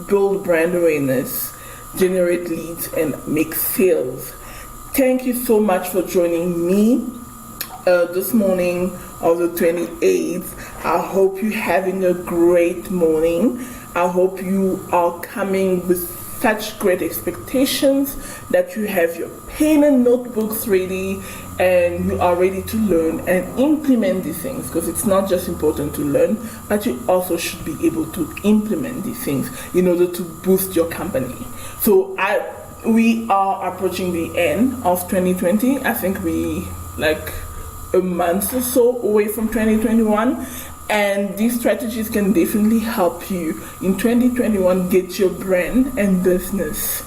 build brand awareness, generate leads, and make sales. Thank you so much for joining me this morning of the 28th. I hope you're having a great morning. I hope you are coming with such great expectations that you have your pen and notebooks ready and you are ready to learn and implement these things, because it's not just important to learn, but you also should be able to implement these things in order to boost your company. So we are approaching the end of 2020. I think we like a month or so away from 2021, and these strategies can definitely help you in 2021 get your brand and business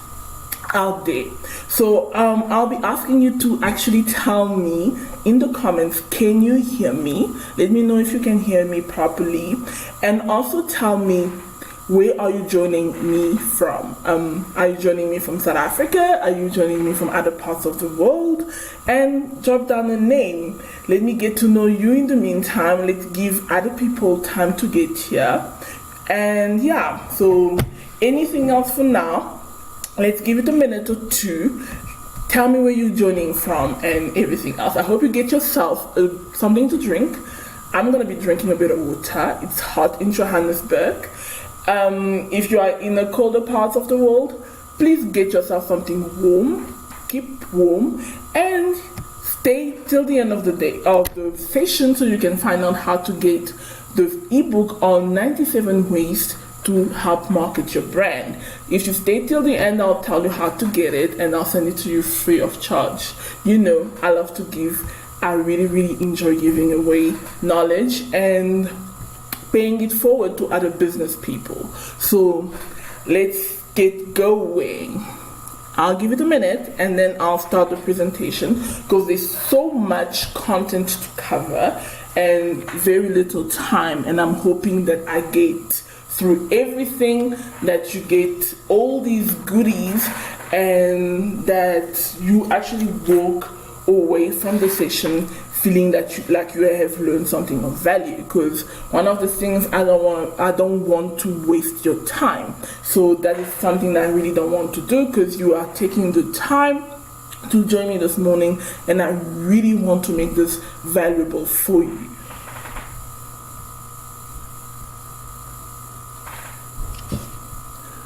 out there. So I'll be asking you to actually tell me in the comments, can you hear me? Let me know if you can hear me properly, and also tell me, where are you joining me from? Are you joining me from South Africa? Are you joining me from other parts of the world? And drop down a name. Let me get to know you in the meantime. Let's give other people time to get here. And yeah, so anything else for now? Let's give it a minute or two. Tell me where you're joining from and everything else. I hope you get yourself something to drink. I'm going to be drinking a bit of water. It's hot in Johannesburg. If you are in the colder parts of the world, please get yourself something warm, keep warm, and stay till the end of the day of the session so you can find out how to get the ebook on 97 ways to help market your brand. If you stay till the end, I'll tell you how to get it and I'll send it to you free of charge. You know, I love to give. I really enjoy giving away knowledge and paying it forward to other business people. So let's get going. I'll give it a minute and then I'll start the presentation, because there's so much content to cover and very little time, and I'm hoping that I get through everything, that you get all these goodies, and that you actually walk away from the session feeling that you have learned something of value. Because one of the things I don't want to waste your time. So that is something that I really don't want to do, because you are taking the time to join me this morning, and I really want to make this valuable for you.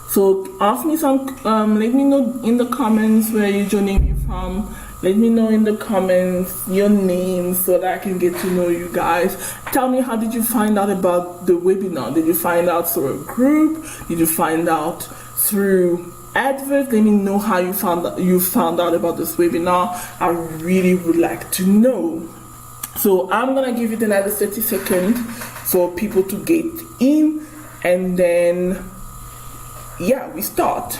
So ask me let me know in the comments where you're joining me from. Let me know in the comments your names so that I can get to know you guys. Tell me, how did you find out about the webinar? Did you find out through a group? Did you find out through adverts? Let me know how you found out about this webinar. I really would like to know. So I'm gonna give it another 30 seconds for people to get in, and then yeah, we start.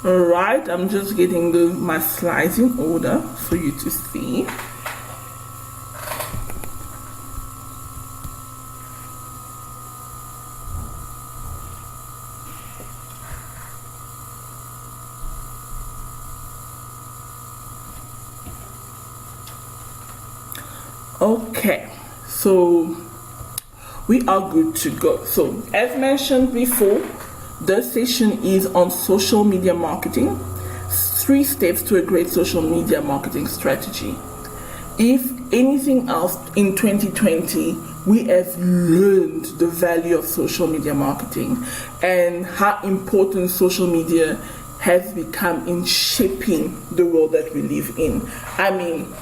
Alright, I'm just getting my slides in order for you to see. Okay, so we are good to go. So as mentioned before, the session is on social media marketing, 3 steps to a great social media marketing strategy. If anything else in 2020, we have learned the value of social media marketing and how important social media has become in shaping the world that we live in. I mean,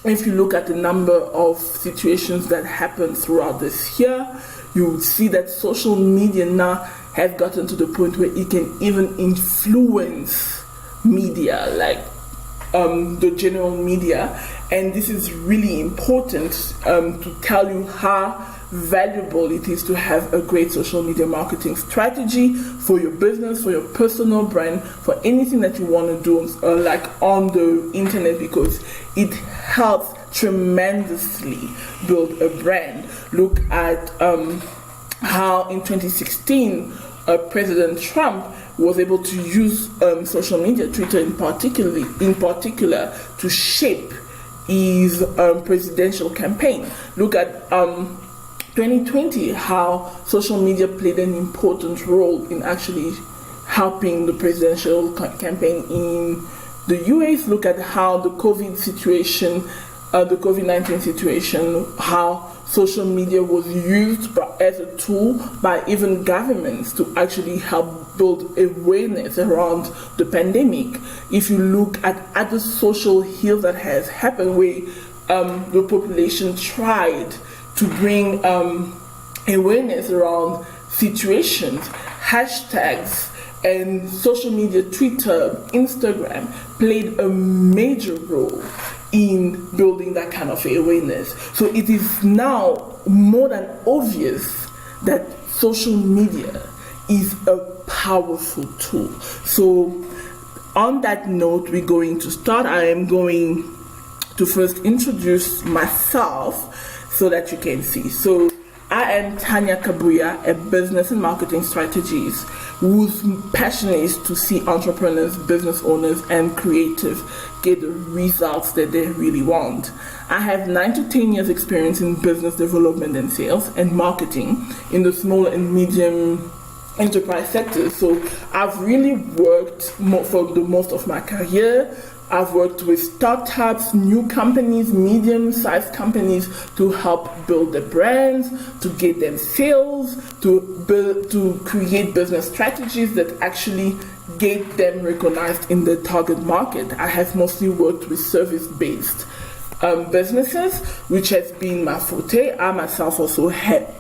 if you look at the number of situations that happened throughout this year, you will see that social media now has gotten to the point where it can even influence media, like the general media. And this is really important to tell you how valuable it is to have a great social media marketing strategy for your business, for your personal brand, for anything that you want to do like on the internet, because it helps tremendously build a brand. Look at how in 2016 President Trump was able to use social media, Twitter in particular, to shape his presidential campaign. Look at 2020, how social media played an important role in actually helping the presidential campaign in the US. Look at how the COVID situation, the COVID-19 situation, how social media was used as a tool by even governments to actually help build awareness around the pandemic. If you look at other social heal that has happened where the population tried to bring awareness around situations, hashtags, and social media, Twitter, Instagram played a major role in building that kind of awareness. So it is now more than obvious that social media is a powerful tool. So on that note, we're going to start. I am going to first introduce myself so that you can see. So I am Tanya K, a business and marketing strategist whose passion is to see entrepreneurs, business owners, and creatives get the results that they really want. I have 9 to 10 years experience in business development and sales and marketing in the small and medium enterprise sector. So I've really worked for the most of my career. I've worked with startups, new companies, medium-sized companies to help build their brands, to get them sales, to create business strategies that actually get them recognized in the target market. I have mostly worked with service-based businesses, which has been my forte. I myself also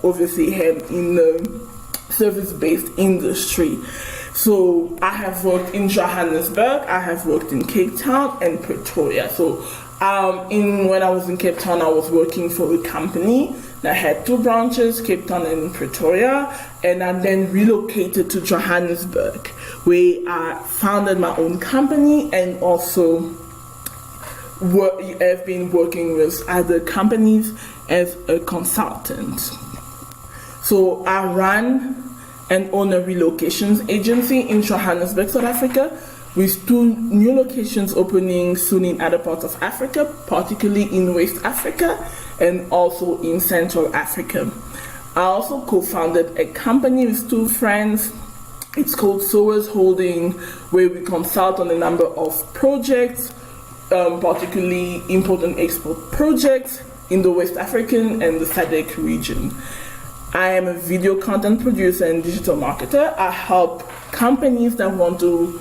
obviously am in the service-based industry. So I have worked in Johannesburg, I have worked in Cape Town and Pretoria. So when I was in Cape Town, I was working for a company that had 2 branches, Cape Town and Pretoria, and I then relocated to Johannesburg, where I founded my own company and also have been working with other companies as a consultant. So I run and own a relocations agency in Johannesburg, South Africa, with 2 new locations opening soon in other parts of Africa, particularly in West Africa and also in Central Africa. I also co-founded a company with 2 friends. It's called Sowers Holding, where we consult on a number of projects, particularly import and export projects in the West African and the SADC region. I am a video content producer and digital marketer. I help companies that want to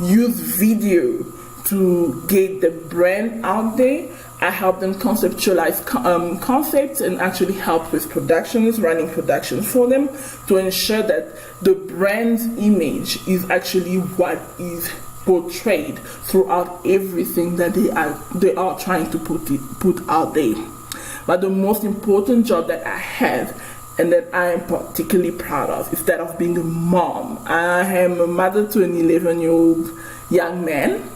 use video to get the brand out there. I help them conceptualize concepts and actually help with productions, running productions for them to ensure that the brand's image is actually what is portrayed throughout everything that they are trying to put out there. But the most important job that I have and that I am particularly proud of is that of being a mom. I am a mother to an 11-year-old young man.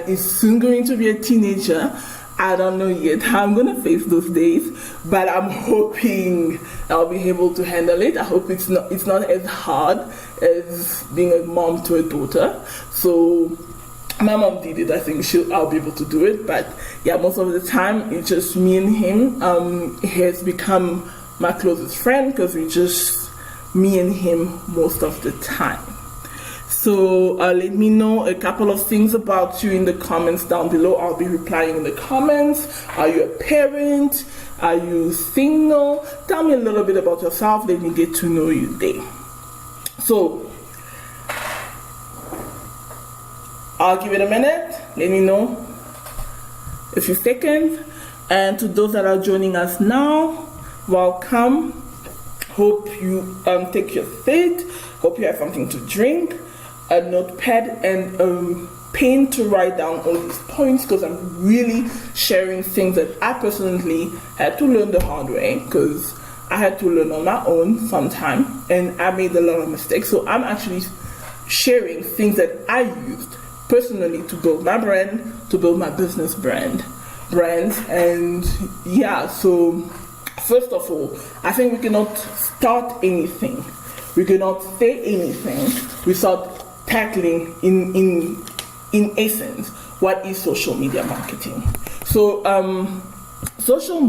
He's soon going to be a teenager. I don't know yet how I'm going to face those days, but I'm hoping I'll be able to handle it. I hope it's not as hard as being a mom to a daughter. So my mom did it. I think I'll be able to do it. But yeah, most of the time it's just me and him. He has become my closest friend because we just me and him most of the time. So let me know a couple of things about you in the comments down below. I'll be replying in the comments. Are you a parent? Are you single? Tell me a little bit about yourself. Let me get to know you there. So I'll give it a minute. Let me know a few seconds. And to those that are joining us now, welcome. Hope you take your seat. Hope you have something to drink, a notepad and a pen to write down all these points, because I'm really sharing things that I personally had to learn the hard way, because I had to learn on my own sometime and I made a lot of mistakes. So I'm actually sharing things that I used personally to build my brand, to build my business brands. And yeah, so first of all, I think we cannot start anything we cannot say anything without tackling in essence what is social media marketing. So social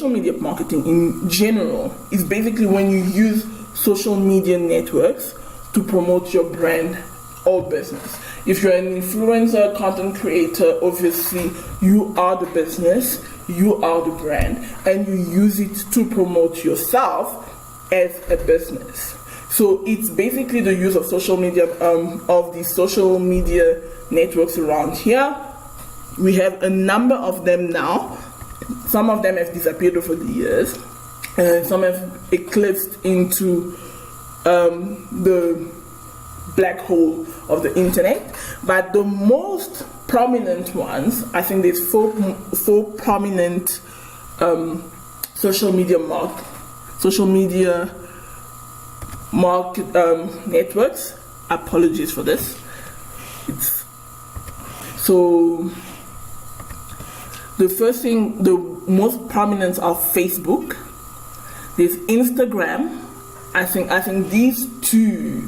media marketing in general is basically when you use social media networks to promote your brand or business. If you're an influencer, content creator, obviously you are the business, you are the brand, and you use it to promote yourself as a business. So it's basically the use of social media, of the social media networks around here. We have a number of them now. Some of them have disappeared over the years, and some have eclipsed into the black hole of the internet. But the most prominent ones, I think there's four prominent social media networks. Apologies for this. So the first thing, the most prominent are Facebook. There's Instagram. I think these two,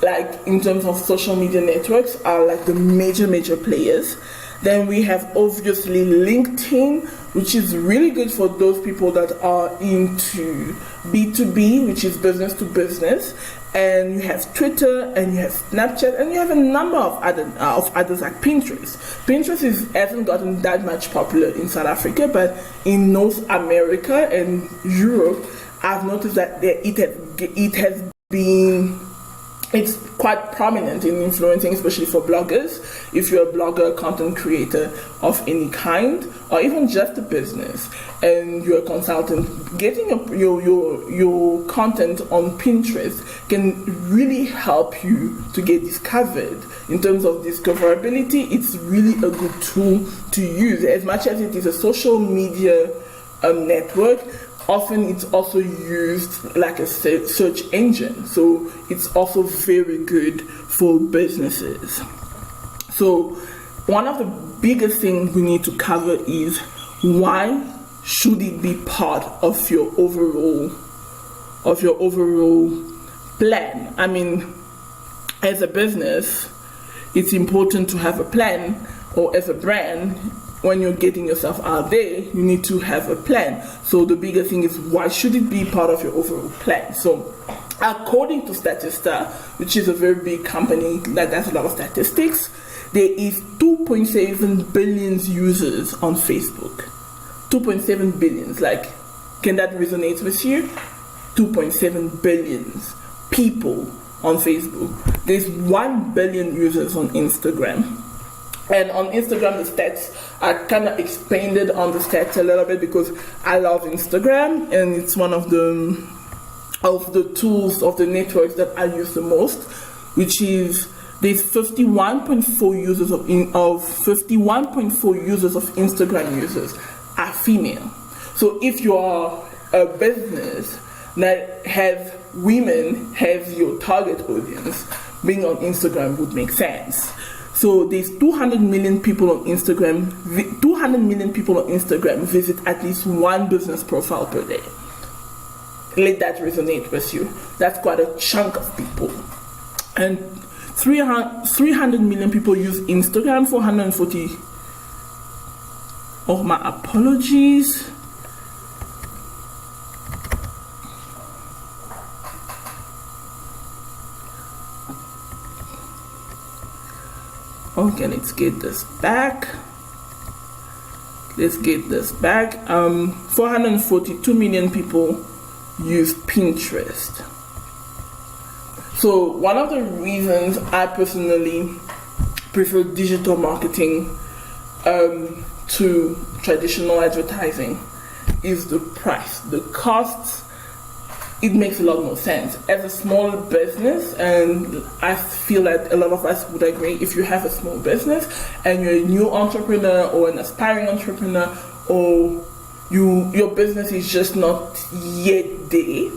like in terms of social media networks, are like the major players. Then we have obviously LinkedIn, which is really good for those people that are into B2B, which is business to business. And you have Twitter, and you have Snapchat, and you have a number of others like Pinterest. Pinterest hasn't gotten that much popular in South Africa, but in North America and Europe, I've noticed that it's quite prominent in influencing, especially for bloggers. If you're a blogger, content creator of any kind, or even just a business, and you're a consultant, getting your content on Pinterest can really help you to get discovered. In terms of discoverability, it's really a good tool to use. As much as it is a social media network, often it's also used like a search engine, so it's also very good for businesses. So one of the biggest things we need to cover is, why should it be part of your overall plan? I mean, as a business, it's important to have a plan, or as a brand, when you're getting yourself out there, you need to have a plan. So the bigger thing is, why should it be part of your overall plan? So according to Statista, which is a very big company that does a lot of statistics, there is 2.7 billion users on Facebook. 2.7 billion, like, can that resonate with you? 2.7 billion people on Facebook. There's 1 billion users on Instagram. And on Instagram, the stats, I kind of expanded on the stats a little bit because I love Instagram, and it's one of the tools of the networks that I use the most, which is there's 51.4 users of 51.4 users of Instagram users are female. So if you are a business that has women as your target audience, being on Instagram would make sense. So there's 200 million people on Instagram. 200 million people on Instagram visit at least one business profile per day. Let that resonate with you. That's quite a chunk of people. And 300 million people use Instagram. 440. Oh, my apologies. Okay, let's get this back. 442 million people use Pinterest. So one of the reasons I personally prefer digital marketing to traditional advertising is the price. The costs, it makes a lot more sense. As a small business, and I feel that a lot of us would agree, if you have a small business and you're a new entrepreneur or an aspiring entrepreneur, or your business is just not yet there,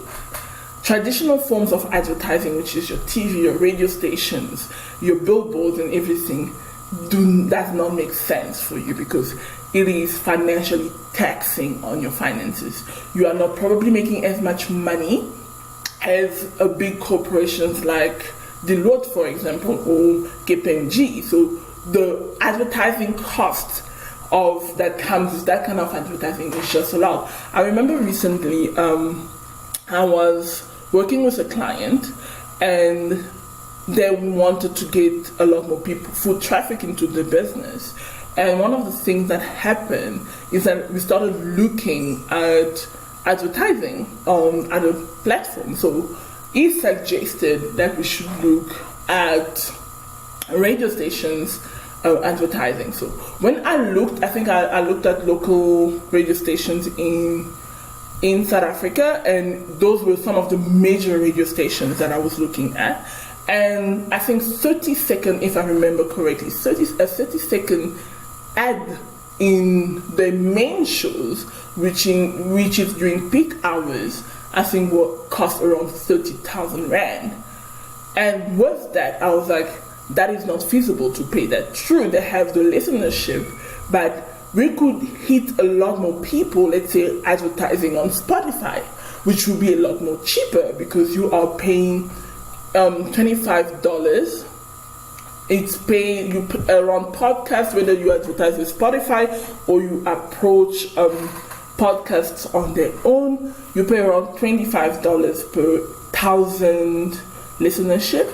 traditional forms of advertising, which is your TV, your radio stations, your billboards and everything, does not make sense for you because it is financially taxing on your finances. You are not probably making as much money as a big corporations like Deloitte, for example, or KPMG. So the advertising cost of that comes with that kind of advertising is just a lot. I remember recently I was working with a client and they wanted to get a lot more people, foot traffic into the business. And one of the things that happened is that we started looking at advertising on other platforms. So he suggested that we should look at radio stations advertising. So when I looked, I think I looked at local radio stations in South Africa, and those were some of the major radio stations that I was looking at. And I think 30-second, if I remember correctly, a 30-second ad in the main shows, which is during peak hours, I think will cost around 30,000 rand. And with that, I was like, that is not feasible to pay that. True, they have the listenership, but we could hit a lot more people, let's say advertising on Spotify, which will be a lot more cheaper because you are paying $25. It's pay you put around podcasts, whether you advertise with Spotify or you approach podcasts on their own, you pay around $25 per 1,000 listenership.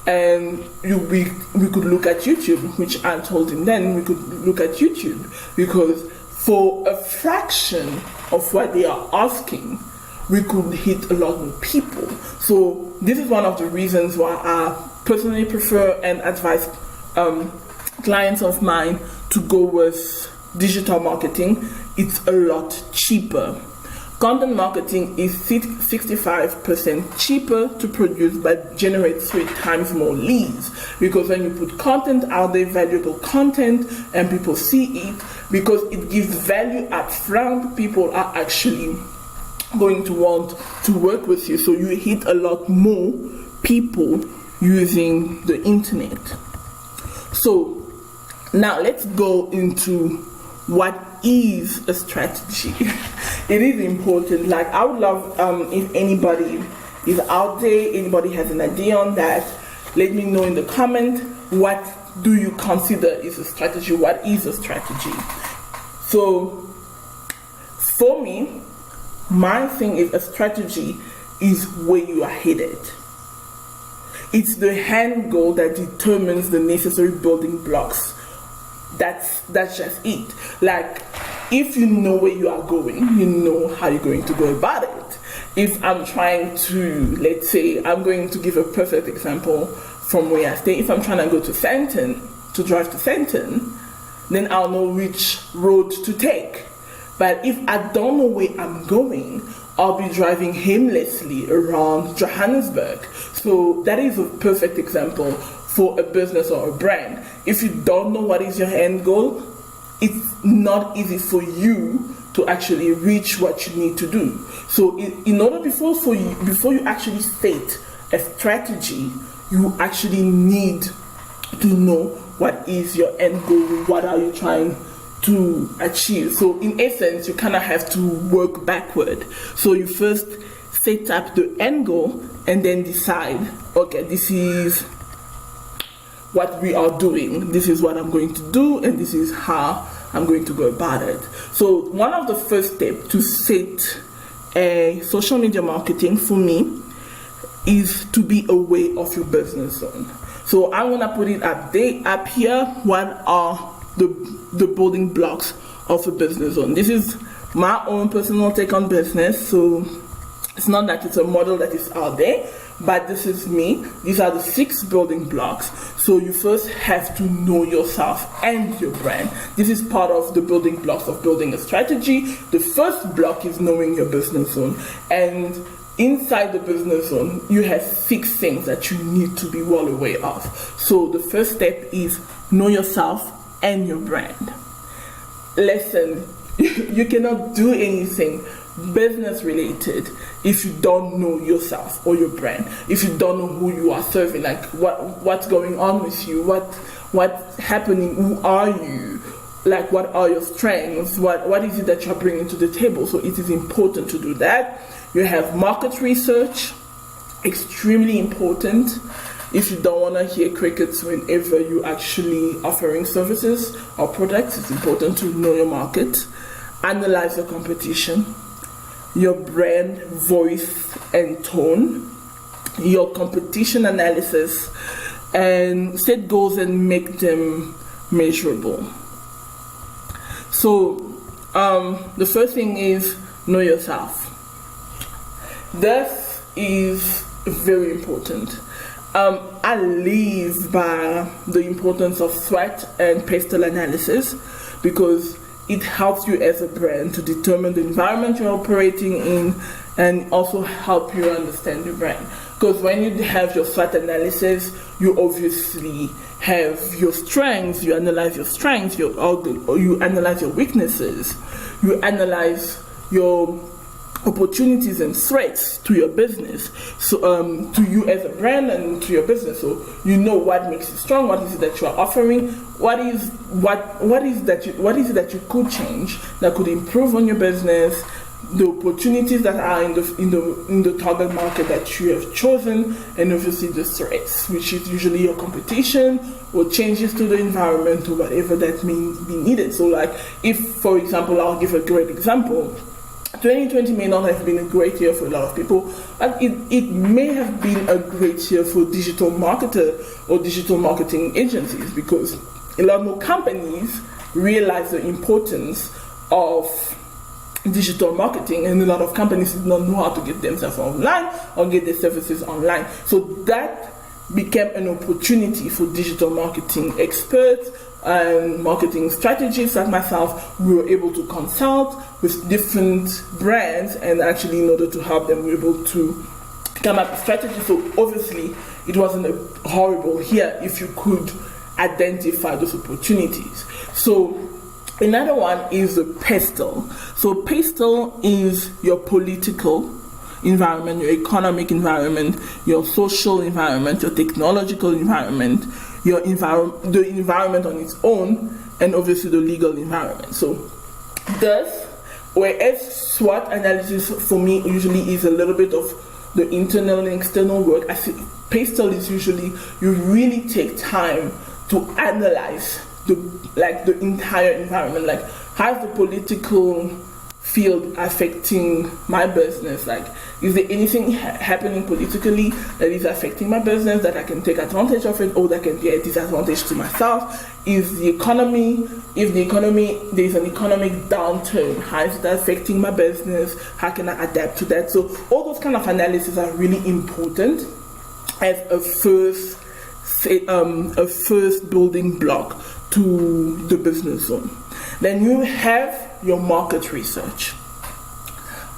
And we could look at YouTube, which I told him then we could look at YouTube, because for a fraction of what they are asking, we could hit a lot more people. So this is one of the reasons why I personally prefer and advise clients of mine to go with digital marketing. It's a lot cheaper. Content marketing is 65% cheaper to produce but generates 3 times more leads, because when you put content out there, valuable content, and people see it, because it gives value up front, people are actually going to want to work with you. So you hit a lot more people using the internet. So now let's go into what is a strategy. It is important. Like, I would love if anybody is out there, anybody has an idea on that, let me know in the comment. What do you consider is a strategy? What is a strategy? So for me, my thing is a strategy is where you are headed. It's the end goal that determines the necessary building blocks. That's just it. Like, if you know where you are going, you know how you're going to go about it. If I'm trying to, let's say, I'm going to give a perfect example from where I stay. If I'm trying to go to Fenton, to drive to Fenton, then I'll know which road to take. But if I don't know where I'm going, I'll be driving aimlessly around Johannesburg. So that is a perfect example for a business or a brand. If you don't know what is your end goal, it's not easy for you to actually reach what you need to do. So in order before you actually state a strategy, you actually need to know what is your end goal, what are you trying to achieve. So in essence, you kind of have to work backward. So you first set up the end goal and then decide, okay, this is what we are doing, this is what I'm going to do, and this is how I'm going to go about it. So one of the first steps to set a social media marketing for me is to be aware of your business zone. So I'm gonna put it up here. What are the building blocks of a business zone? This is my own personal take on business, so it's not that it's a model that is out there, but this is me. These are the 6 building blocks. So you first have to know yourself and your brand. This is part of the building blocks of building a strategy. The first block is knowing your business zone. And inside the business zone, you have 6 things that you need to be well aware of. So the first step is know yourself and your brand. Listen, you cannot do anything business related if you don't know yourself or your brand, if you don't know who you are serving, like what's going on with you, what's happening, who are you, like what are your strengths, what is it that you're bringing to the table. So it is important to do that. You have market research, extremely important. If you don't want to hear crickets whenever you're actually offering services or products, it's important to know your market, analyze your competition, your brand, voice, and tone, your competition analysis, and set goals and make them measurable. So the first thing is know yourself. This is very important. I live by the importance of SWOT and pestle analysis because it helps you as a brand to determine the environment you're operating in and also help you understand your brand. Because when you have your SWOT analysis, you obviously have your strengths, you analyze your strengths, you analyze your weaknesses, you analyze your opportunities and threats to your business, so to you as a brand and to your business. So you know what makes you strong, what is it that you are offering, what is it that you could change that could improve on your business, the opportunities that are in the target market that you have chosen, and obviously the threats, which is usually your competition or changes to the environment or whatever that may be needed. So like if, for example, I'll give a great example. 2020 may not have been a great year for a lot of people, but it may have been a great year for digital marketer or digital marketing agencies because a lot more companies realize the importance of digital marketing, and a lot of companies did not know how to get themselves online or get their services online. So that became an opportunity for digital marketing experts and marketing strategists like myself. We were able to consult with different brands, and actually in order to help them, we were able to come up with strategies. So obviously it wasn't a horrible year if you could identify those opportunities. So another one is the pestle. So pestle is your political environment, your economic environment, your social environment, your technological environment, the environment on its own, and obviously the legal environment. So thus, whereas SWOT analysis for me usually is a little bit of the internal and external work, I think pestle is usually you really take time to analyze the entire environment. Like, how is the political field affecting my business? Like, is there anything happening politically that is affecting my business that I can take advantage of it, or that can be a disadvantage to myself? Is the economy, if there's an economic downturn, how is that affecting my business? How can I adapt to that? So all those kind of analysis are really important as a first building block to the business zone. Then you have your market research.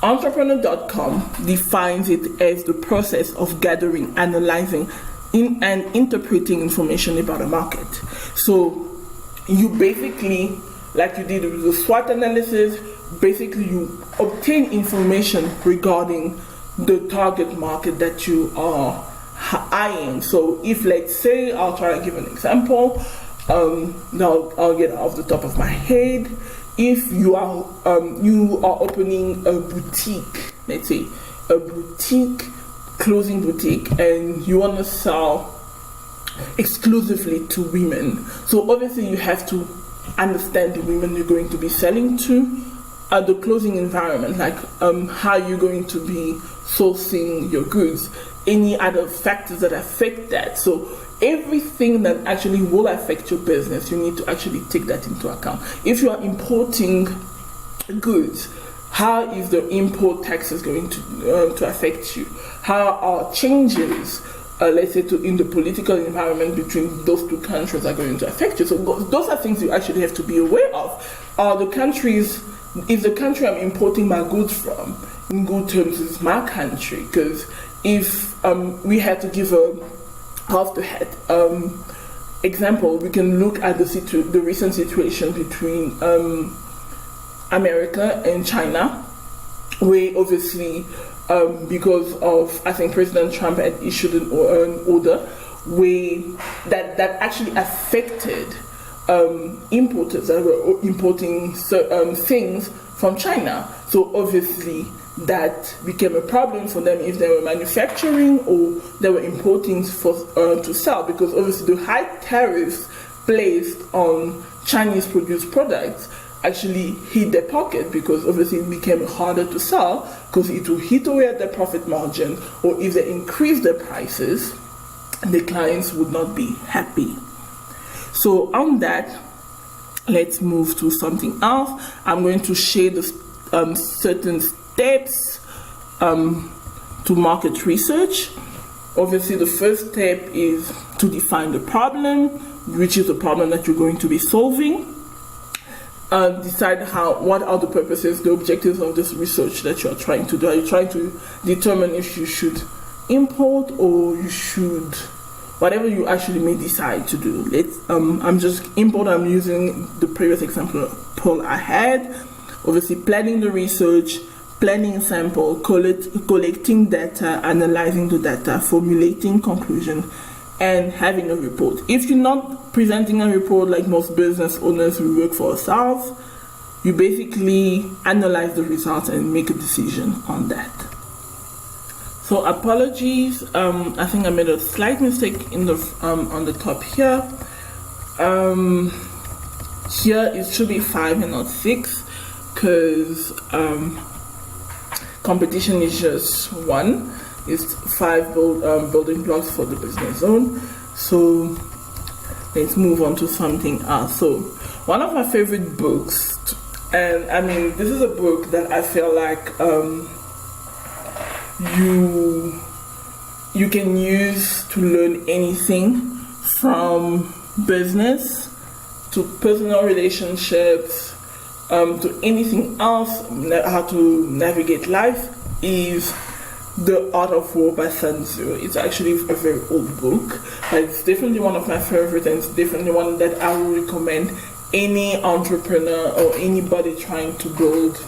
Entrepreneur.com defines it as the process of gathering, analyzing, and interpreting information about a market. So you basically, like you did with the SWOT analysis, basically you obtain information regarding the target market that you are eyeing. So if, let's say, I'll try to give an example. Now I'll get off the top of my head. If you are opening a boutique, let's say a boutique, clothing boutique, and you want to sell exclusively to women, so obviously you have to understand the women you're going to be selling to, the clothing environment, like how you're going to be sourcing your goods, any other factors that affect that. So everything that actually will affect your business, you need to actually take that into account. If you are importing goods, how is the import taxes going to affect you? How are changes, let's say, in the political environment between those two countries are going to affect you? So those are things you actually have to be aware of. If the country I'm importing my goods from, in good terms, is my country, because if we had to give a head-to-head example, we can look at the recent situation between America and China. where obviously because of, I think President Trump had issued an order where that actually affected importers that were importing things from China. So obviously that became a problem for them if they were manufacturing or they were importing for to sell, because obviously the high tariffs placed on Chinese produced products actually hit their pocket, because obviously it became harder to sell because it will hit away at their profit margin, or if they increase their prices, the clients would not be happy. So on that, let's move to something else. I'm going to share the certain steps to market research. Obviously, the first step is to define the problem, which is the problem that you're going to be solving. Decide what are the purposes, the objectives of this research that you're trying to do. Are you trying to determine if you should import or you should, whatever you actually may decide to do. I'm using the previous example I had. Obviously, planning the research, planning sample, collecting data, analyzing the data, formulating conclusion, and having a report. If you're not presenting a report like most business owners who work for ourselves, you basically analyze the results and make a decision on that. So apologies, I think I made a slight mistake in the on the top here. Here it should be 5 and not 6, because competition is just 1. It's 5 building blocks for the business zone. So let's move on to something else. So one of my favorite books, and I mean this is a book that I feel like you can use to learn anything from business to personal relationships to anything else, how to navigate life, is The Art of War by Sun Tzu. It's actually a very old book, but it's definitely one of my favorites, and it's definitely one that I would recommend any entrepreneur or anybody trying to build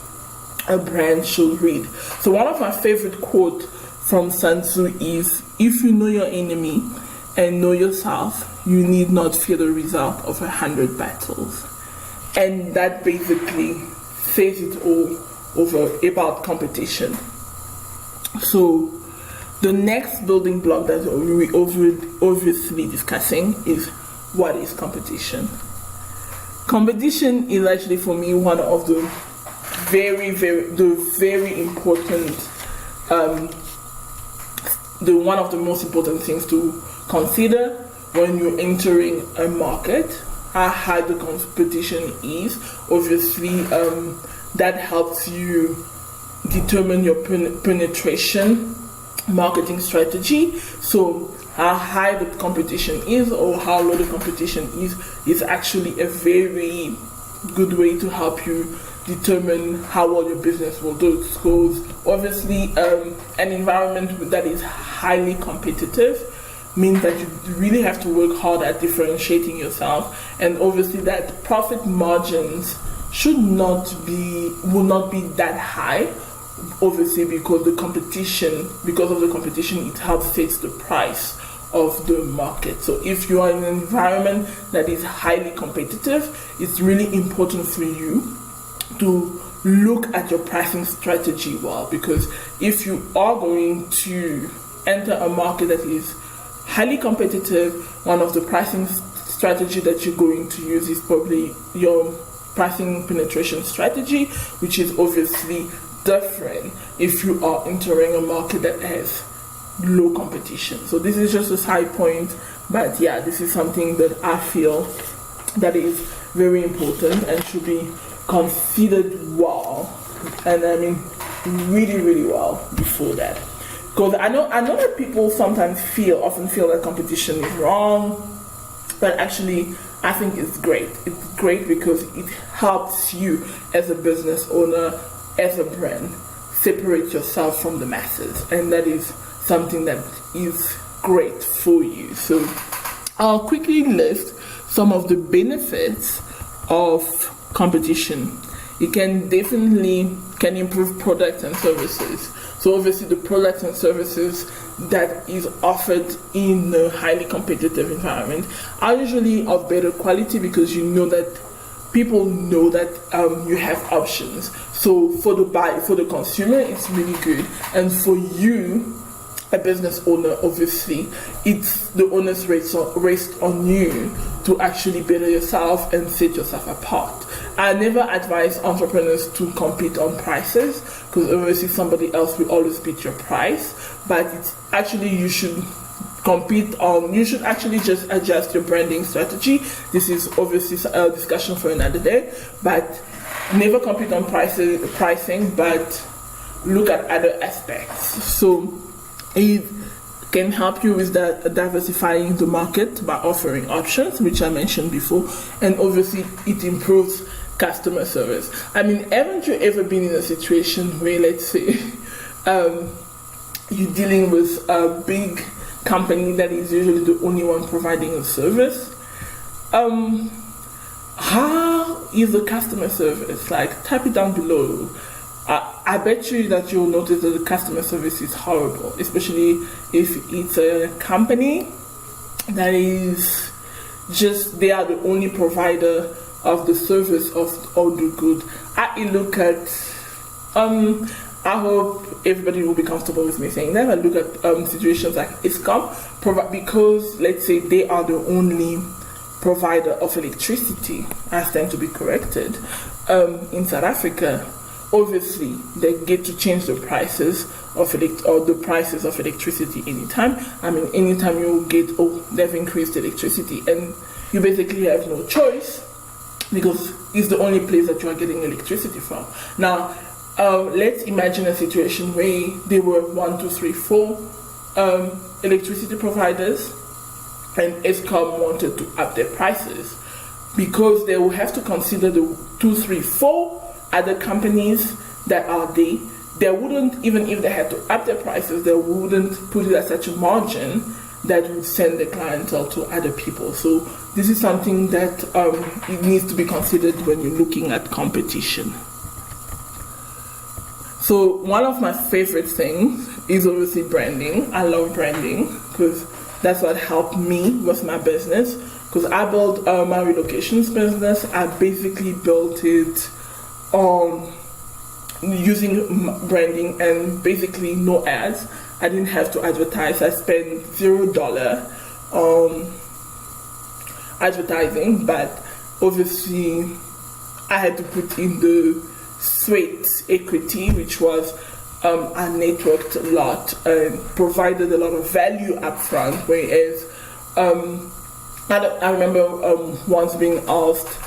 a brand should read. So one of my favorite quotes from Sun Tzu is, "If you know your enemy and know yourself, you need not fear the result of 100 battles." And that basically says it all over about competition. So the next building block that we obviously discussing is, what is competition? Competition is actually, for me, one of the very important, one of the most important things to consider when you're entering a market. How high the competition is, obviously, that helps you determine your penetration marketing strategy. So how high the competition is or how low the competition is actually a very good way to help you determine how well your business will do. Because obviously an environment that is highly competitive means that you really have to work hard at differentiating yourself, and obviously that profit margins will not be that high, obviously because of the competition, it helps fix the price of the market. So if you are in an environment that is highly competitive, it's really important for you to look at your pricing strategy well, because if you are going to enter a market that is highly competitive, one of the pricing strategy that you're going to use is probably your pricing penetration strategy, which is obviously different if you are entering a market that has low competition. So this is just a side point, but yeah, this is something that I feel that is very important and should be considered well, and I mean really well before that. Because I know that people sometimes often feel that competition is wrong, but actually I think it's great. It's great because it helps you as a business owner, as a brand, separate yourself from the masses, and that is something that is great for you. So I'll quickly list some of the benefits of competition It can definitely can improve products and services. So obviously the products and services that is offered in a highly competitive environment are usually of better quality, because you know that people know that you have options. So for the consumer, it's really good, and for you, a business owner, obviously, it's the onus rests on you to actually better yourself and set yourself apart. I never advise entrepreneurs to compete on prices, because obviously somebody else will always beat your price, but it's actually you should actually just adjust your branding strategy. This is obviously a discussion for another day, but never compete on pricing, but look at other aspects. So it can help you with that, diversifying the market by offering options, which I mentioned before, and obviously it improves customer service. I mean, haven't you ever been in a situation where, let's say, you're dealing with a big company that is usually the only one providing a service? How is the customer service? Like, type it down below. I bet you that you'll notice that the customer service is horrible, especially if it's a company that is just, they are the only provider of the service of all the good. I look at, I hope everybody will be comfortable with me saying that. I look at situations like ISCOM, because let's say they are the only provider of electricity, I stand to be corrected, in South Africa. Obviously, they get to change the prices of electricity anytime. I mean, anytime you get, they've increased electricity, and you basically have no choice, because it's the only place that you are getting electricity from. Now, let's imagine a situation where there were 1, 2, 3, 4 electricity providers, and ESCOM wanted to up their prices, because they will have to consider the 2, 3, 4 other companies that are there. They wouldn't, even if they had to up their prices, they wouldn't put it at such a margin that would send the clientele to other people. So this is something that it needs to be considered when you're looking at competition. So one of my favorite things is obviously branding. I love branding because that's what helped me with my business. Because I built my relocations business, I basically built it on using branding and basically no ads. I didn't have to advertise. I spent $0 on advertising, but obviously I had to put in the sweat equity, which was I networked a lot and provided a lot of value up front, whereas I remember once being asked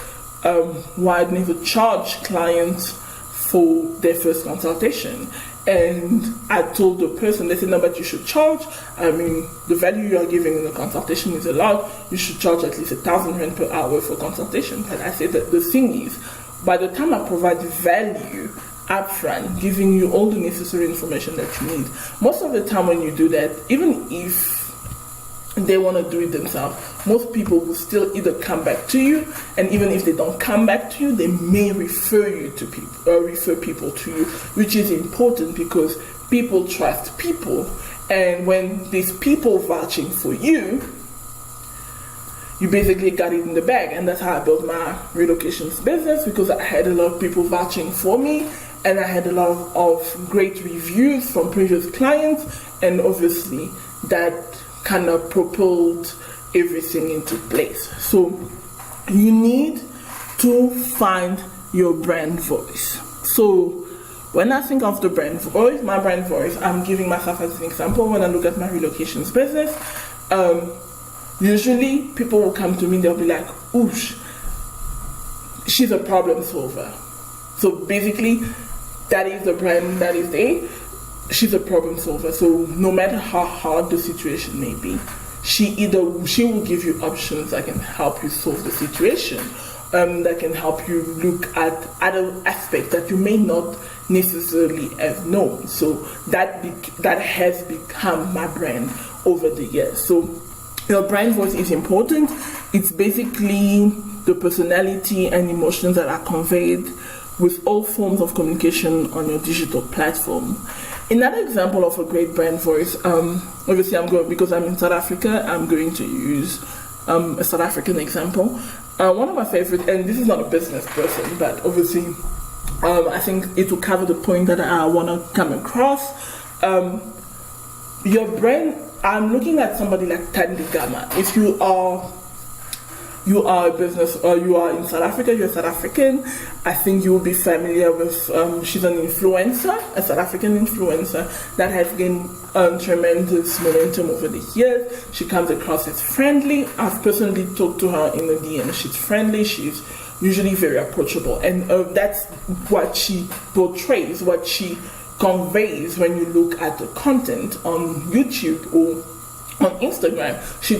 why I never charge clients for their first consultation, and I told the person, they said, no, but you should charge. I mean, the value you are giving in the consultation is a lot. You should charge at least 1,000 rand per hour for consultation. But I said that the thing is, by the time I provide value upfront, giving you all the necessary information that you need, most of the time when you do that, even if they want to do it themselves, most people will still either come back to you, and even if they don't come back to you, they may refer you to people, or refer people to you, which is important because people trust people, and when these people vouching for you, you basically got it in the bag. And that's how I built my relocations business, because I had a lot of people vouching for me, and I had a lot of great reviews from previous clients, and obviously that kind of propelled everything into place. So you need to find your brand voice. So when I think of the brand voice, my brand voice, I'm giving myself as an example. When I look at my relocations business, usually people will come to me, they'll be like, oosh, she's a problem solver. So basically that is the brand that is there. She's a problem solver. So no matter how hard the situation may be, she will give you options that can help you solve the situation, that can help you look at other aspects that you may not necessarily have known. So that has become my brand over the years. So your brand voice is important. It's basically the personality and emotions that are conveyed with all forms of communication on your digital platform. Another example of a great brand voice, obviously because I'm in South Africa, I'm going to use a South African example. One of my favorite, and this is not a business person, but obviously I think it will cover the point that I want to come across. Your brand, I'm looking at somebody like Tanya K. If you are a business, or you are in South Africa, you're South African, I think you will be familiar with, she's an influencer, a South African influencer that has gained tremendous momentum over the years. She comes across as friendly. I've personally talked to her in the DM. She's friendly, she's usually very approachable, and that's what she portrays, what she conveys when you look at the content on YouTube or on Instagram. She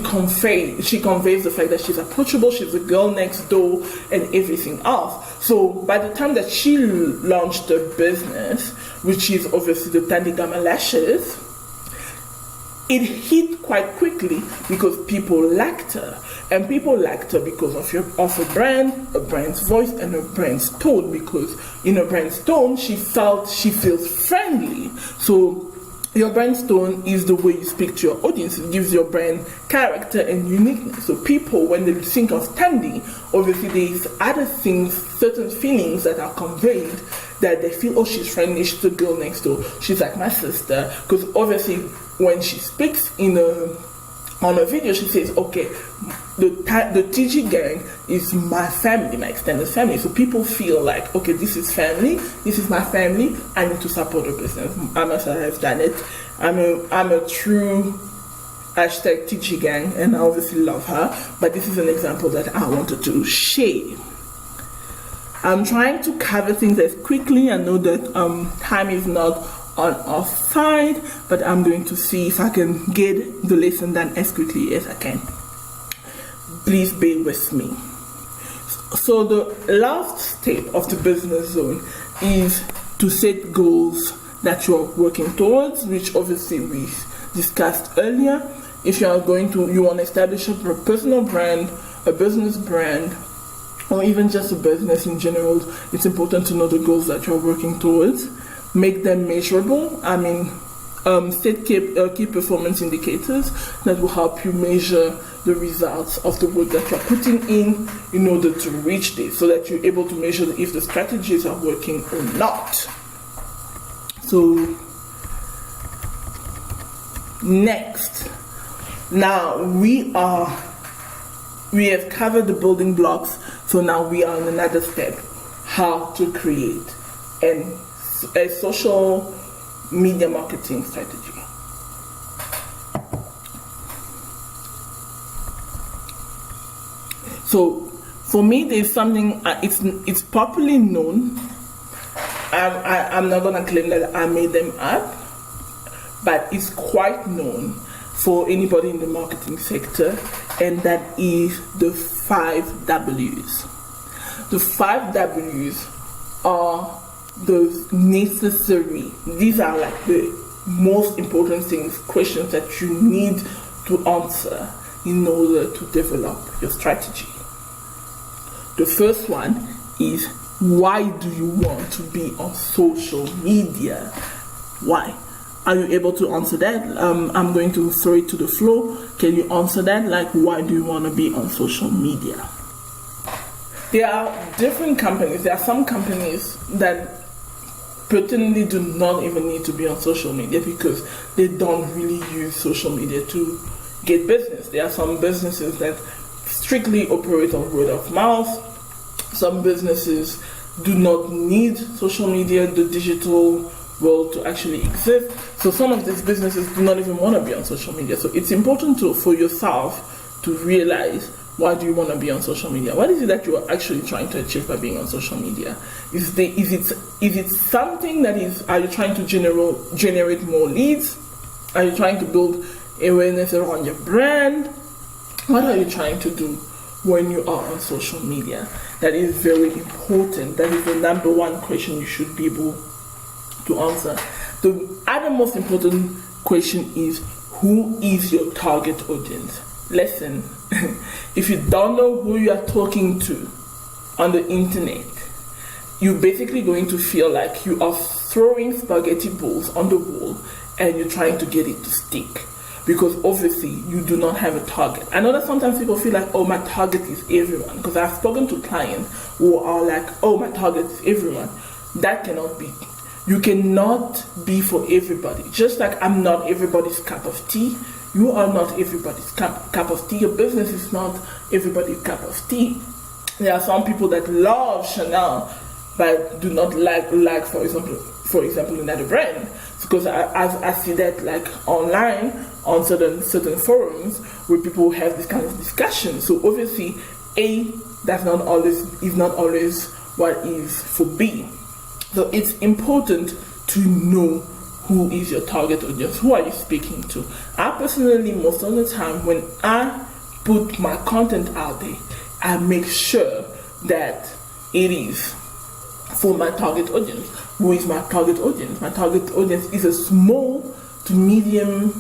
conveys the fact that she's approachable, she's a girl next door, and everything else. So by the time that she launched the business, which is obviously the Tanya K lashes, it hit quite quickly because people liked her. And people liked her because of a brand's voice, and a brand's tone, because in a brand's tone, she feels friendly. So your brand's tone is the way you speak to your audience. It gives your brand character and uniqueness. So people, when they think of Tandy, obviously there's other things, certain feelings that are conveyed, that they feel, oh, she's friendly, she's a girl next door, she's like my sister. Because obviously when she speaks on a video, she says, okay, the TG gang is my family, my extended family. So people feel like, okay, this is family, this is my family, I need to support the business. I must have done it. I'm a true hashtag TG gang, and I obviously love her, but this is an example that I wanted to share. I'm trying to cover things as quickly. I know that time is not on our side, but I'm going to see if I can get the lesson done as quickly as I can. Please bear with me. So the last step of the business zone is to set goals that you're working towards, which obviously we discussed earlier. If you want to establish a personal brand, a business brand, or even just a business in general, it's important to know the goals that you're working towards. Make them measurable. Set key performance indicators that will help you measure the results of the work that you're putting in order to reach this, so that you're able to measure if the strategies are working or not. So next, now we have covered the building blocks, so now we are on another step, how to create a social media marketing strategy. So for me, there's something, it's popularly known. I'm not gonna claim that I made them up, but it's quite known for anybody in the marketing sector, and that is the 5 W's. The 5 W's are these are like the most important questions that you need to answer in order to develop your strategy. The first one is, why do you want to be on social media? Why? Are you able to answer that? I'm going to throw it to the floor. Can you answer that? Like, why do you want to be on social media? There are different companies. There are some companies that pretendly do not even need to be on social media because they don't really use social media to get business. There are some businesses that strictly operate on word of mouth. Some businesses do not need social media, the digital world, to actually exist. So some of these businesses do not even want to be on social media. So it's important for yourself to realize, why do you want to be on social media? What is it that you are actually trying to achieve by being on social media? Is it something that are you trying to generate more leads? Are you trying to build awareness around your brand? What are you trying to do when you are on social media? That is very important. That is the number one question you should be able to answer. The other most important question is, who is your target audience? Listen, if you don't know who you are talking to on the internet, you're basically going to feel like you are throwing spaghetti balls on the wall and you're trying to get it to stick, because obviously you do not have a target. I know that sometimes people feel like, oh, my target is everyone, because I've spoken to clients who are like, oh, my target is everyone. That cannot be. You cannot be for everybody. Just like I'm not everybody's cup of tea, you are not everybody's cup of tea. Your business is not everybody's cup of tea. There are some people that love Chanel but do not like for example another brand, because I see that like online on certain forums where people have this kind of discussion. So obviously is not always what is for B. So it's important to know who is your target audience, who are you speaking to. I personally, most of the time when I put my content out there, I make sure that it is for my target audience. Who is my target audience? My target audience is a small to medium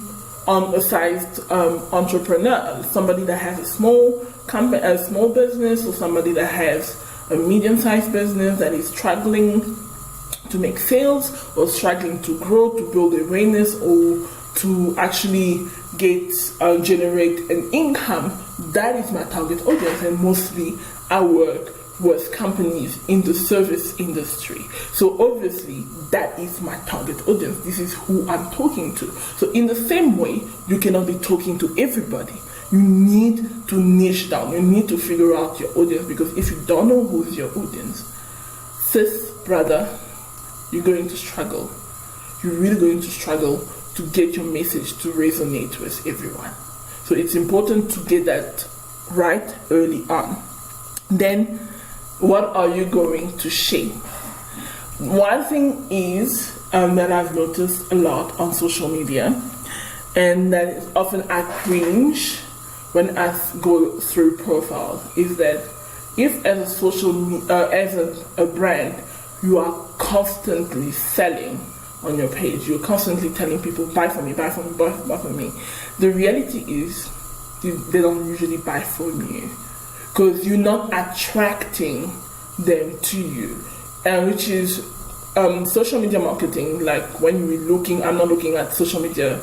sized entrepreneur, somebody that has a small company, a small business, or somebody that has a medium-sized business that is struggling to make sales, or struggling to grow, to build awareness, or to actually generate an income. That is my target audience, and mostly I work with companies in the service industry. So obviously that is my target audience. This is who I'm talking to. So in the same way, you cannot be talking to everybody. You need to niche down. You need to figure out your audience, because if you don't know who is your audience, sis, brother, you're going to struggle. You're really going to struggle to get your message to resonate with everyone. So it's important to get that right early on. Then, what are you going to share? One thing is that I've noticed a lot on social media, and that is often I cringe when I go through profiles, is that if as a brand, you are constantly selling on your page, you're constantly telling people, buy from me, buy from me, buy from me. The reality is they don't usually buy from you, because you're not attracting them to you, which is social media marketing. Like when we're looking, I'm not looking at social media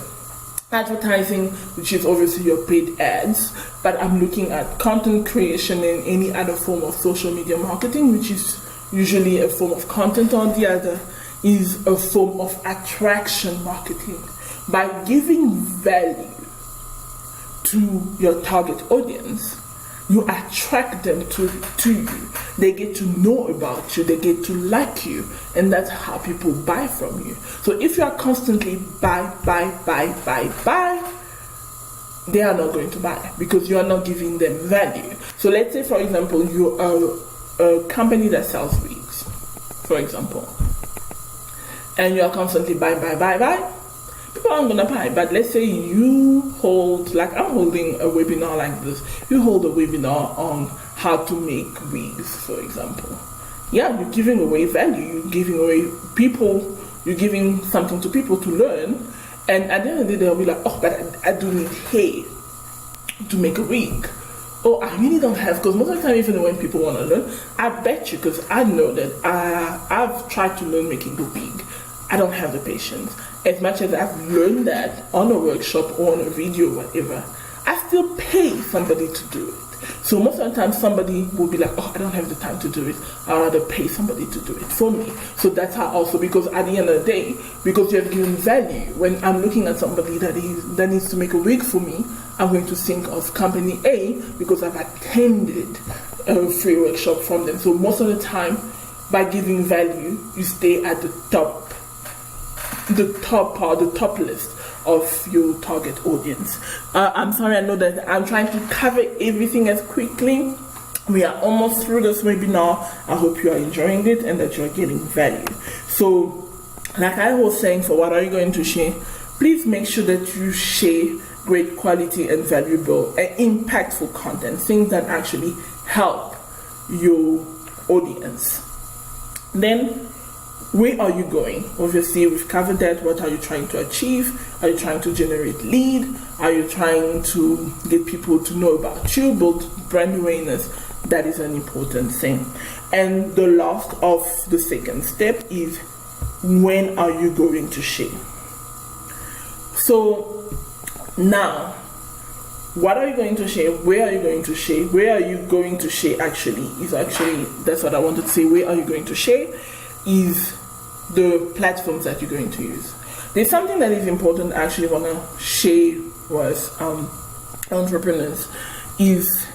advertising, which is obviously your paid ads, but I'm looking at content creation and any other form of social media marketing, which is usually a form of content, or the other is a form of attraction marketing. By giving value to your target audience, you attract them to you. They get to know about you, they get to like you, and that's how people buy from you. So if you are constantly buy, they are not going to buy, because you are not giving them value. So let's say, for example, you are a company that sells wigs, for example, and you are constantly buy, people aren't gonna buy. But let's say you hold, like I'm holding a webinar like this, you hold a webinar on how to make wigs, for example. Yeah, you're giving away value, you're giving something to people to learn, and at the end of the day they'll be like, oh, but I do need hair to make a wig. Oh, I really don't have, because most of the time, even when people want to learn, I bet you, because I know that I've tried to learn making a wig, I don't have the patience. As much as I've learned that on a workshop or on a video or whatever, I still pay somebody to do it. So most of the time somebody will be like, oh, I don't have the time to do it, I'd rather pay somebody to do it for me. So that's how also, because at the end of the day, because you have given value, when I'm looking at somebody that needs to make a wig for me, I'm going to think of company A because I've attended a free workshop from them. So most of the time, by giving value, you stay at the top list of your target audience. I'm sorry, I know that I'm trying to cover everything as quickly. We are almost through this webinar. I hope you are enjoying it and that you are getting value. So, like I was saying, for what are you going to share? Please make sure that you share great quality and valuable and impactful content, things that actually help your audience. Then, where are you going? Obviously, we've covered that. What are you trying to achieve? Are you trying to generate lead? Are you trying to get people to know about you, build brand awareness? That is an important thing. And the last of the second step is, when are you going to share? So now, what are you going to share? Where are you going to share? Where are you going to share that's what I wanted to say. Where are you going to share is the platforms that you're going to use. There's something that is important I actually want to share with entrepreneurs is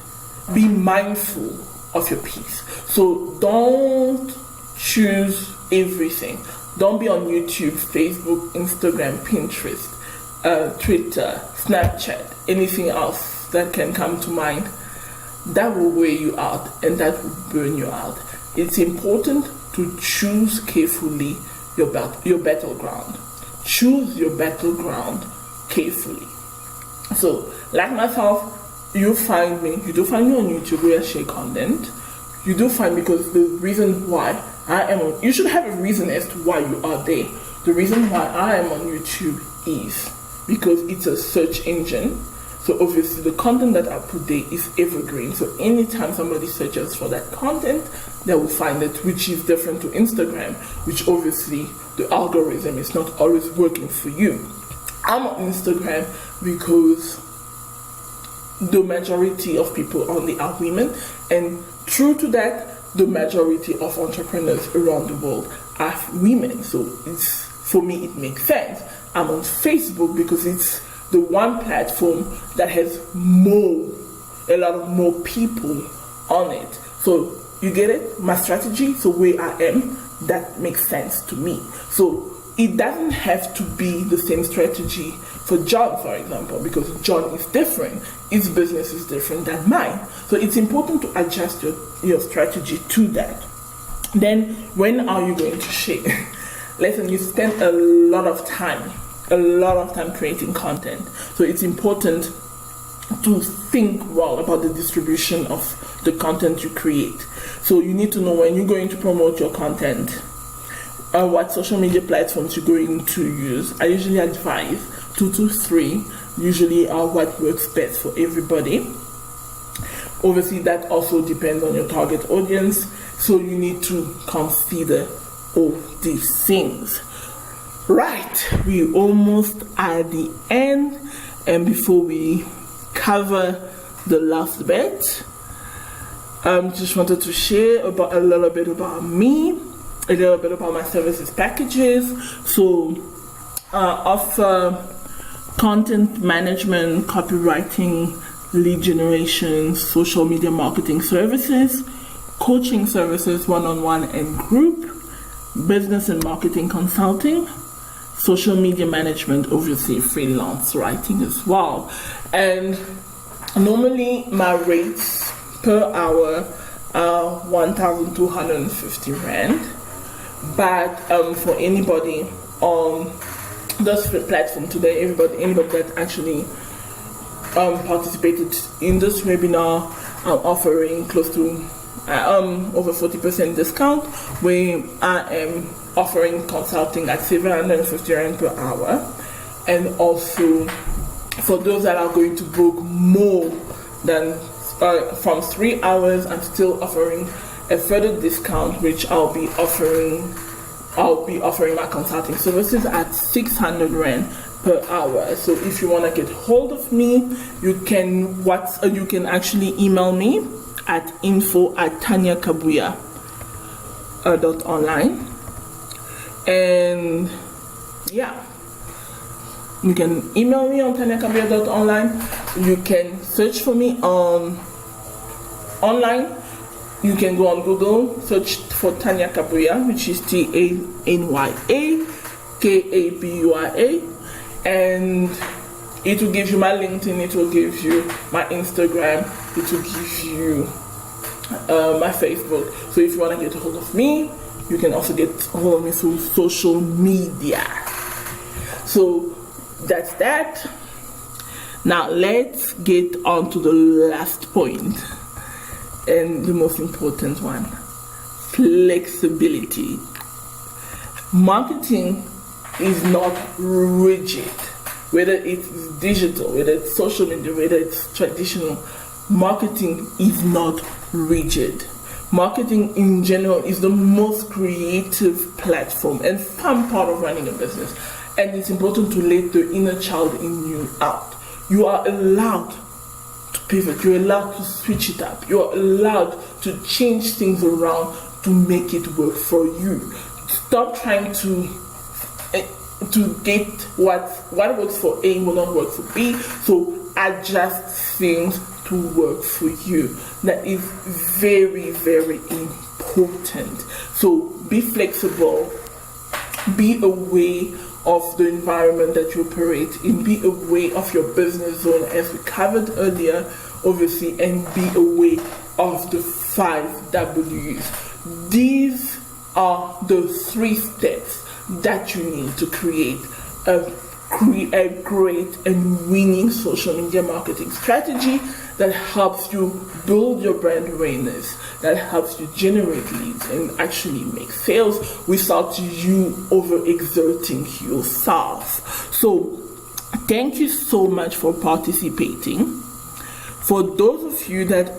be mindful of your piece. So don't choose everything. Don't be on YouTube, Facebook, Instagram, Pinterest, Twitter, Snapchat, anything else that can come to mind. That will wear you out and that will burn you out. It's important to choose carefully your battleground. Choose your battleground carefully. So, like myself, you do find me on YouTube where I share content. You do find, because the reason why I am on, you should have a reason as to why you are there. The reason why I am on YouTube is because it's a search engine. So obviously the content that I put there is evergreen. So anytime somebody searches for that content, they will find it, which is different to Instagram, which obviously the algorithm is not always working for you. I'm on Instagram because the majority of people on there are women, and true to that, the majority of entrepreneurs around the world are women. So it's, for me, it makes sense. I'm on Facebook because it's the one platform that has a lot of more people on it. So you get it? My strategy, so where I am, that makes sense to me. So it doesn't have to be the same strategy for John, for example, because John is different. His business is different than mine. So it's important to adjust your strategy to that. Then, when are you going to share? Listen, you spend a lot of time creating content. So it's important to think well about the distribution of the content you create. So you need to know when you're going to promote your content, what social media platforms you're going to use. I usually advise 2 to 3 usually are what works best for everybody. Obviously that also depends on your target audience, so you need to consider all these things. Right, we almost at the end, and before we cover the last bit, just wanted to share about a little bit about me, a little bit about my services packages. So offer content management, copywriting, lead generation, social media marketing services, coaching services, one-on-one and group, business and marketing consulting, social media management, obviously freelance writing as well. And normally my rates per hour are 1,250 Rand. But for anybody on this platform today, anybody that actually participated in this webinar, I'm offering close to over 40% discount, where I am offering consulting at 750 Rand per hour. And also for those that are going to book more than from 3 hours, I'm still offering a further discount, which I'll be offering my consulting services at 600 Rand per hour. So if you want to get hold of me, you can actually email me at info@tanyakabuya.online. And yeah, you can email me on tanyakabuya.online. You can search for me online. You can go on Google, search for Tanya Kabuya, which is TanyakaBuya, and it will give you my LinkedIn, it will give you my Instagram, it will give you my Facebook. So if you want to get a hold of me, you can also get a hold of me through social media. So that's that. Now let's get on to the last point, and the most important one: flexibility. Marketing is not rigid, whether it's digital, whether it's social media, whether it's traditional. Marketing is not rigid. Marketing in general is the most creative platform and fun part of running a business. And it's important to let the inner child in you out. You are allowed to pivot. You're allowed to switch it up. You're allowed to change things around to make it work for you. Stop trying to get what works for A will not work for B. So adjust things to work for you. That is very, very important. So be flexible. Be aware of the environment that you operate in. Be aware of your business zone, as we covered earlier, obviously, and be aware of the 5 W's. These are the 3 steps that you need to create a great and winning social media marketing strategy that helps you build your brand awareness, that helps you generate leads and actually make sales without you overexerting yourself. So thank you so much for participating. For those of you that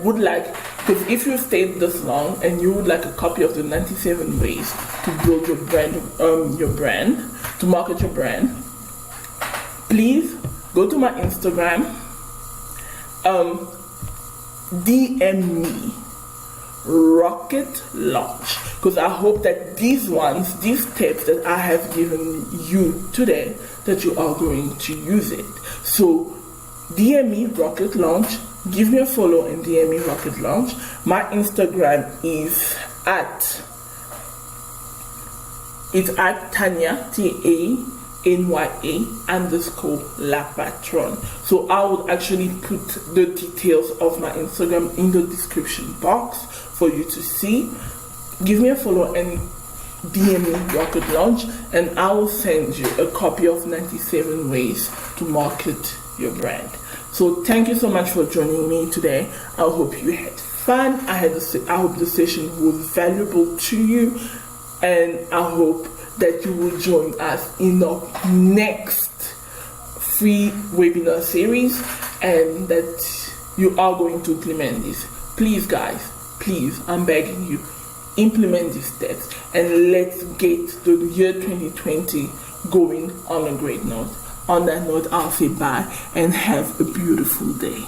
would like, because if you stayed this long and you would like a copy of the 97 ways to build your brand, to market your brand, please go to my Instagram, DM me rocket launch, because I hope that these tips that I have given you today, that you are going to use it. So DM me rocket launch. Give me a follow and DM me rocket launch. My Instagram is at Tanya _la_patron. So I would actually put the details of my Instagram in the description box for you to see. Give me a follow and DM me rocket launch, and I will send you a copy of 97 ways to market your brand. So thank you so much for joining me today. I hope you had fun. I hope the session was valuable to you, and I hope that you will join us in the next free webinar series, and that you are going to implement this. Please guys, please, I'm begging you, implement these steps and let's get the year 2020 going on a great note. On that note, I'll say bye and have a beautiful day.